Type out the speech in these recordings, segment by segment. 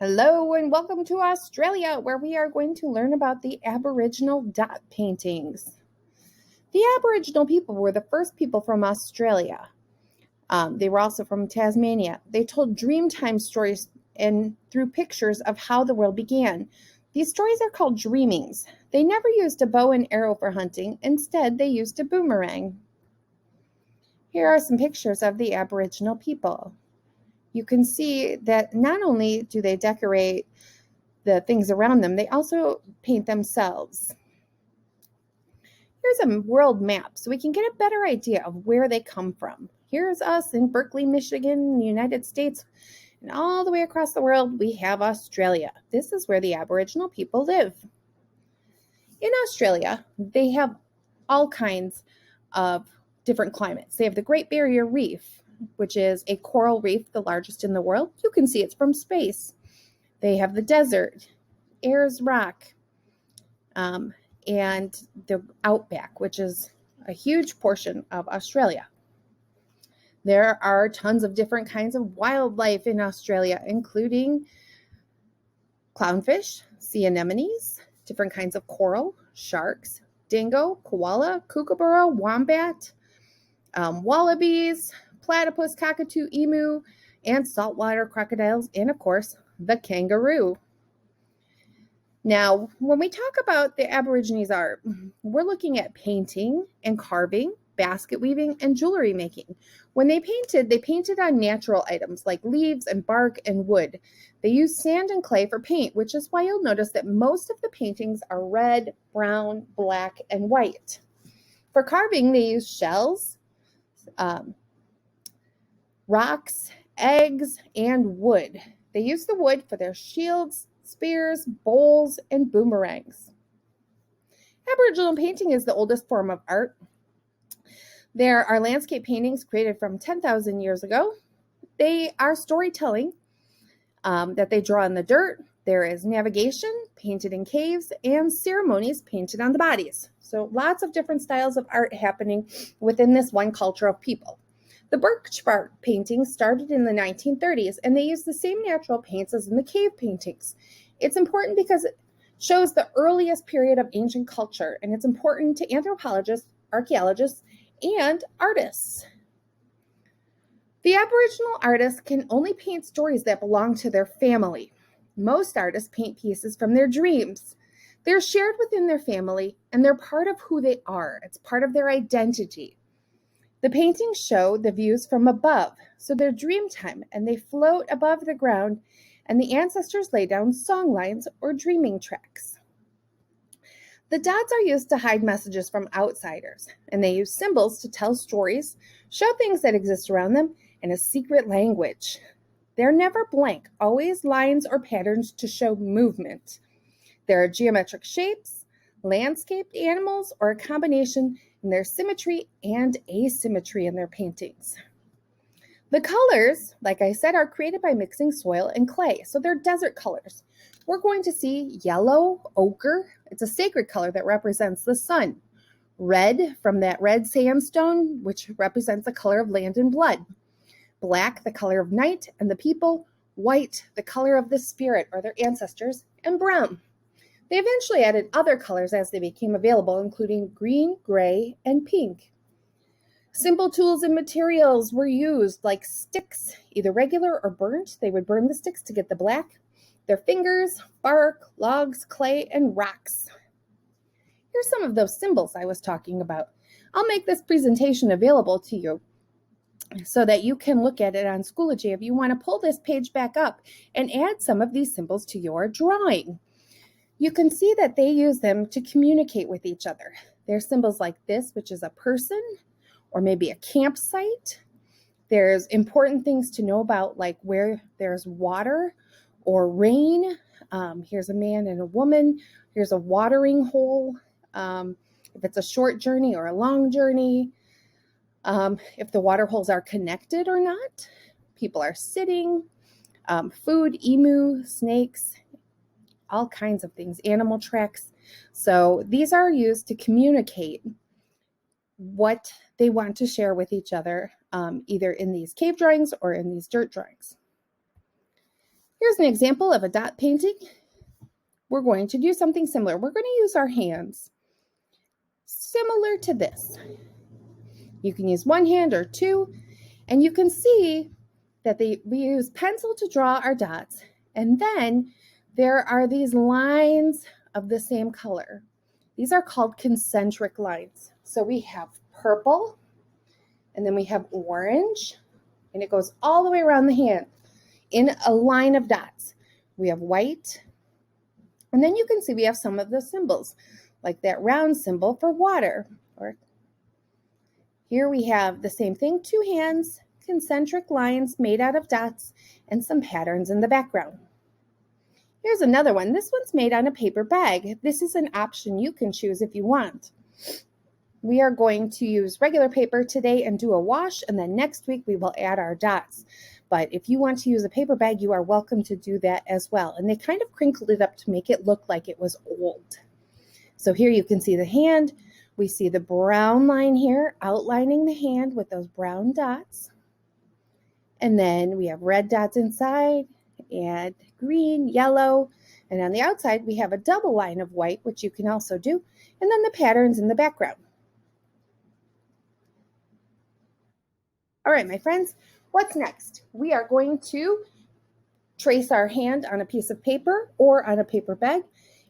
Hello and welcome to Australia, where we are going to learn about the Aboriginal dot paintings. The Aboriginal people were the first people from Australia. They were also from Tasmania. They told Dreamtime stories and through pictures of how the world began. These stories are called dreamings. They never used a bow and arrow for hunting. Instead, they used a boomerang. Here are some pictures of the Aboriginal people. You can see that not only do they decorate the things around them, they also paint themselves. Here's a world map so we can get a better idea of where they come from. Here's us in Berkeley, Michigan, the United States, and all the way across the world we have Australia. This is where the Aboriginal people live. In Australia, they have all kinds of different climates. They have the Great Barrier Reef, which is a coral reef, the largest in the world. You can see it's from space. They have the desert, Ayers Rock, and the outback, which is a huge portion of Australia. There are tons of different kinds of wildlife in Australia, including clownfish, sea anemones, different kinds of coral, sharks, dingo, koala, kookaburra, wombat, wallabies, platypus, cockatoo, emu, and saltwater crocodiles, and of course, the kangaroo. Now, when we talk about the Aborigines art, we're looking at painting and carving, basket weaving, and jewelry making. When they painted on natural items like leaves and bark and wood. They used sand and clay for paint, which is why you'll notice that most of the paintings are red, brown, black, and white. For carving, they used shells, rocks, eggs, and wood. They used the wood for their shields, spears, bowls, and boomerangs. Aboriginal painting is the oldest form of art. There are landscape paintings created from 10,000 years ago. They are storytelling that they draw in the dirt. There is navigation painted in caves and ceremonies painted on the bodies. So lots of different styles of art happening within this one culture of people. The birch bark paintings started in the 1930s, and they used the same natural paints as in the cave paintings. It's important because it shows the earliest period of ancient culture, and it's important to anthropologists, archaeologists, and artists. The Aboriginal artists can only paint stories that belong to their family. Most artists paint pieces from their dreams. They're shared within their family, and they're part of who they are. It's part of their identity. The paintings show the views from above, so they're dream time, and they float above the ground, and the ancestors lay down song lines or dreaming tracks. The dots are used to hide messages from outsiders, and they use symbols to tell stories, show things that exist around them, and a secret language. They're never blank, always lines or patterns to show movement. There are geometric shapes, landscaped animals, or a combination in their symmetry and asymmetry in their paintings. The colors, like I said, are created by mixing soil and clay, so they're desert colors. We're going to see yellow, ochre. It's a sacred color that represents the sun. Red, from that red sandstone, which represents the color of land and blood. Black, the color of night and the people. White, the color of the spirit or their ancestors. And brown. They eventually added other colors as they became available, including green, gray, and pink. Simple tools and materials were used, like sticks, either regular or burnt. They would burn the sticks to get the black. Their fingers, bark, logs, clay, and rocks. Here's some of those symbols I was talking about. I'll make this presentation available to you so that you can look at it on Schoology if you want to pull this page back up and add some of these symbols to your drawing. You can see that they use them to communicate with each other. There's symbols like this, which is a person or maybe a campsite. There's important things to know about, like where there's water or rain. Here's a man and a woman. Here's a watering hole. If it's a short journey or a long journey. If the water holes are connected or not. People are sitting. Food, emu, snakes, all kinds of things, animal tracks. So these are used to communicate what they want to share with each other, either in these cave drawings or in these dirt drawings. Here's an example of a dot painting. We're going to do something similar. We're going to use our hands. Similar to this. You can use one hand or two, and you can see that we use pencil to draw our dots, and then there are these lines of the same color. These are called concentric lines. So we have purple, and then we have orange, and it goes all the way around the hand in a line of dots. We have white, and then you can see we have some of the symbols, like that round symbol for water. Or here we have the same thing, two hands, concentric lines made out of dots, and some patterns in the background. Here's another one. This one's made on a paper bag. This is an option you can choose if you want. We are going to use regular paper today and do a wash, and then next week we will add our dots. But if you want to use a paper bag, you are welcome to do that as well. And they kind of crinkled it up to make it look like it was old. So here you can see the hand. We see the brown line here outlining the hand with those brown dots. And then we have red dots inside and green, yellow. And on the outside, we have a double line of white, which you can also do. And then the patterns in the background. All right, my friends, what's next? We are going to trace our hand on a piece of paper or on a paper bag.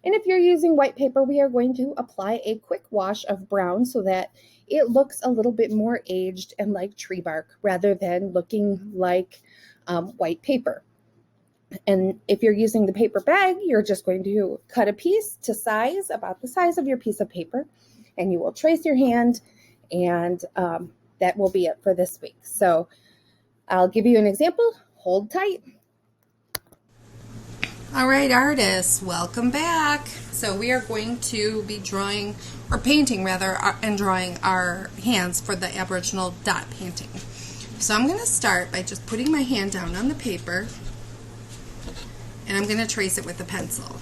And if you're using white paper, we are going to apply a quick wash of brown so that it looks a little bit more aged and like tree bark rather than looking like white paper. And if you're using the paper bag, you're just going to cut a piece to size, about the size of your piece of paper, and you will trace your hand, and that will be it for this week. So I'll give you an example. Hold tight. All right, artists, welcome back. So we are going to be drawing, or painting rather, and drawing our hands for the Aboriginal dot painting. So I'm going to start by just putting my hand down on the paper, and I'm going to trace it with a pencil.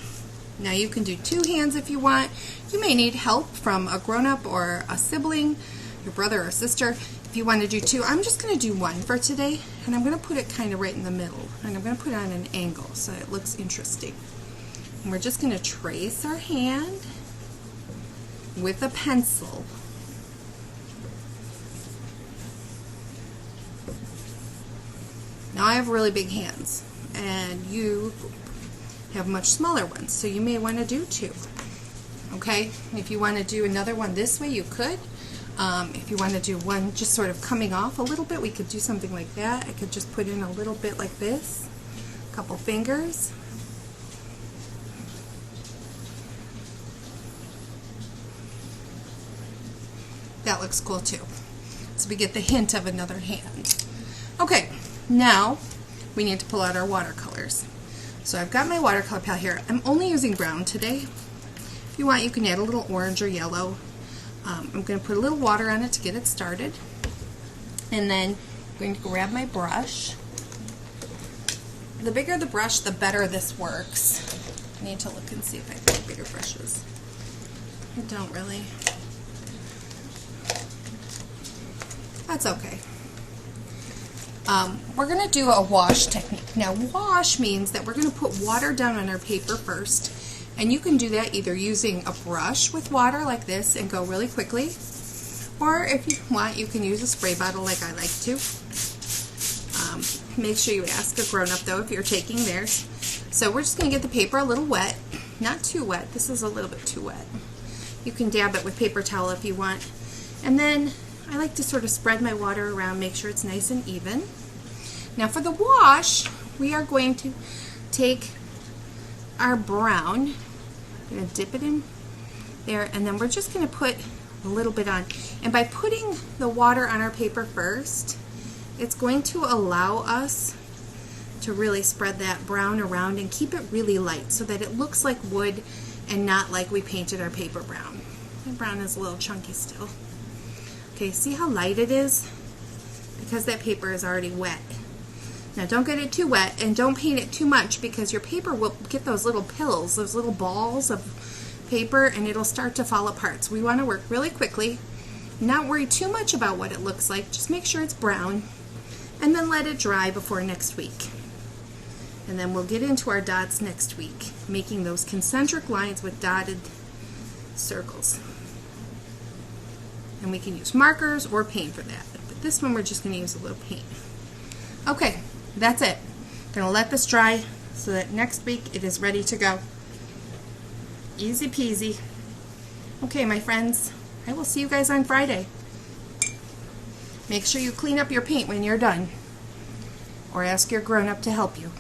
Now you can do two hands if you want. You may need help from a grown-up or a sibling, your brother or sister. If you want to do two, I'm just going to do one for today, and I'm going to put it kind of right in the middle, and I'm going to put it on an angle so it looks interesting. And we're just going to trace our hand with a pencil. Now I have really big hands, and you have much smaller ones, so you may want to do two. Okay, if you want to do another one this way, you could. If you want to do one just sort of coming off a little bit, we could do something like that. I could just put in a little bit like this, a couple fingers. That looks cool too. So we get the hint of another hand. Okay, now we need to pull out our watercolors. So I've got my watercolor palette here. I'm only using brown today. If you want, you can add a little orange or yellow. I'm going to put a little water on it to get it started. And then I'm going to grab my brush. The bigger the brush, the better this works. I need to look and see if I have bigger brushes. I don't really. That's okay. We're going to do a wash technique. Now, wash means that we're going to put water down on our paper first. And you can do that either using a brush with water like this and go really quickly, or if you want, you can use a spray bottle like I like to. Make sure you ask a grown-up though if you're taking theirs. So we're just going to get the paper a little wet, not too wet. This is a little bit too wet. You can dab it with paper towel if you want. And then I like to sort of spread my water around, make sure it's nice and even. Now for the wash, we are going to take our brown. I'm going to dip it in there, and then we're just going to put a little bit on. And by putting the water on our paper first, it's going to allow us to really spread that brown around and keep it really light so that it looks like wood and not like we painted our paper brown. My brown is a little chunky still. Okay, see how light it is? Because that paper is already wet. Now don't get it too wet, and don't paint it too much because your paper will get those little pills, those little balls of paper, and it'll start to fall apart. So we want to work really quickly, not worry too much about what it looks like, just make sure it's brown, and then let it dry before next week. And then we'll get into our dots next week, making those concentric lines with dotted circles. And we can use markers or paint for that. But this one we're just going to use a little paint. Okay, that's it. I'm going to let this dry so that next week it is ready to go. Easy peasy. Okay, my friends, I will see you guys on Friday. Make sure you clean up your paint when you're done, or ask your grown-up to help you.